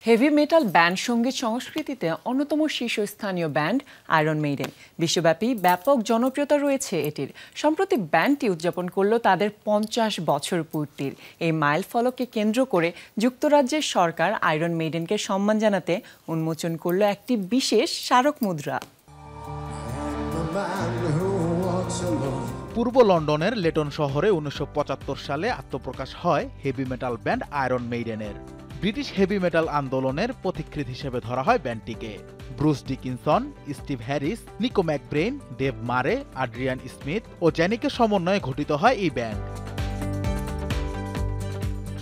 Heavy metal band সঙ্গীত সংস্কৃতিতে অন্যতম শীর্ষস্থানীয় ব্যান্ড আয়রন মেইডেন। বিশ্বব্যাপী ব্যাপক জনপ্রিয়তা রয়েছে এটির। সম্প্রতি ব্যান্ডটি উদযাপন করল তাদের 50 বছর পূর্তির। এই মাইল ফলককে কেন্দ্র করে যুক্তরাজ্যের সরকার আয়রন মেইডেনকে সম্মান জানাতে উন্মোচন করল একটি বিশেষ স্মারক মুদ্রা। পূর্ব লন্ডনের লেটন শহরে 1975 সালে আত্মপ্রকাশ হয় হেভি মেটাল ব্যান্ড আয়রন মেইডেনের। ব্রিটিশ হেভি মেটাল আন্দোলনের পথিকৃৎ হিসেবে ধরা হয় ব্যান্ডটিকে। Bruce Dickinson, Steve Harris, Nicko McBrain, Dave Murray, Adrian Smith ও জ্যানিকের সমন্বয়ে গঠিত হয় এই ব্যান্ড।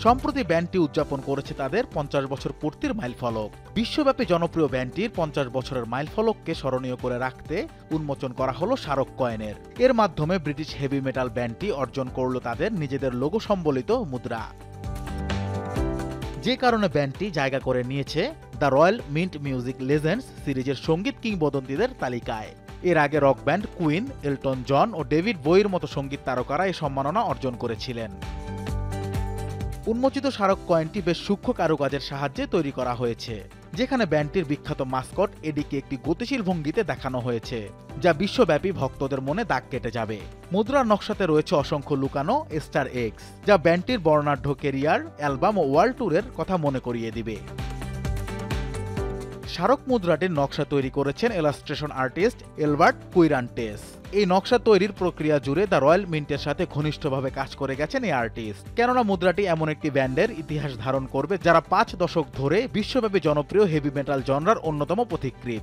সম্প্রতি ব্যান্ডটি উদযাপন করেছে তাদের 50 বছর পূর্তির মাইলফলক। বিশ্বব্যাপী জনপ্রিয় ব্যান্ডটির 50 বছরের মাইলফলককে স্মরণীয় করে রাখতে উন্মোচন করা হলো স্মারক কয়েনের। এর মাধ্যমে ব্রিটিশ হেভি মেটাল ব্যান্ডটি অর্জন করল তাদের নিজেদের লোগো সম্বলিত মুদ্রা। যে কারণে ব্যান্ডটি জায়গা করে নিয়েছে the Royal Mint music legends সিরিজের সঙ্গীত কিংবদন্তিদের তালিকায়। এর আগে rock band Queen, Elton John ও ডেভিড বোয়ির মতো সঙ্গীত তারকারা এই সম্মাননা অর্জন করেছিলেন। উন্মোচিত স্মারক কয়েনটি বেশ সূক্ষ্ম কারুকাজের সাহায্যে তৈরি করা হয়েছে, যেখানে ব্যান্ডটির বিখ্যাত মাস্কট এডিকে একটি গতিশীল ভঙ্গিতে দেখানো হয়েছে, যা বিশ্বব্যাপী ভক্তদের মনে দাগ কেটে যাবে। মুদ্রার নকশাতে রয়েছে অসংখ্য লুকানো স্টার এক্স, যা ব্যান্ডটির বর্ণাঢ্য কেরিয়ার, অ্যালবাম ও ওয়ার্ল্ড ট্যুরের কথা মনে করিয়ে দিবে। স্মারক মুদ্রাটির নকশা তৈরি করেছেন ইলাস্ট্রেশন আর্টিস্ট এলবার্ট কুইরান্টেস। এই নকশা তৈরির প্রক্রিয়া জুড়ে দ্য রয়্যাল মিন্টের সাথে ঘনিষ্ঠভাবে কাজ করে গেছেন এই আর্টিস্ট, কেননা মুদ্রাটি এমন একটি ব্যান্ডের ইতিহাস ধারণ করবে যারা 5 দশক ধরে বিশ্বব্যাপী জনপ্রিয় হেভি মেটাল জনরার অন্যতম পথিকৃৎ।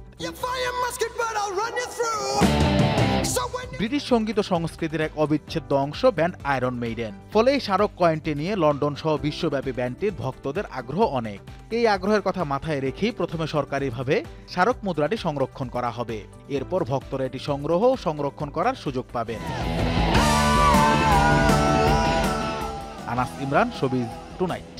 ব্রিটিশ সঙ্গীত ও সংস্কৃতির এক অবিচ্ছেদ্য অংশ ব্যান্ড আয়রন মেইডেন। ফলে এই স্মারক কয়েনটি নিয়ে লন্ডন সহ বিশ্বব্যাপী ব্যান্ডটির ভক্তদের আগ্রহ অনেক। এই আগ্রহের কথা মাথায় রেখেই প্রথমে সরকারিভাবে স্মারক মুদ্রাটি সংরক্ষণ করা হবে। এরপর ভক্তরা এটি সংগ্রহ ও সংরক্ষণ করার সুযোগ পাবেন। Anas Imran, showbiz tonight.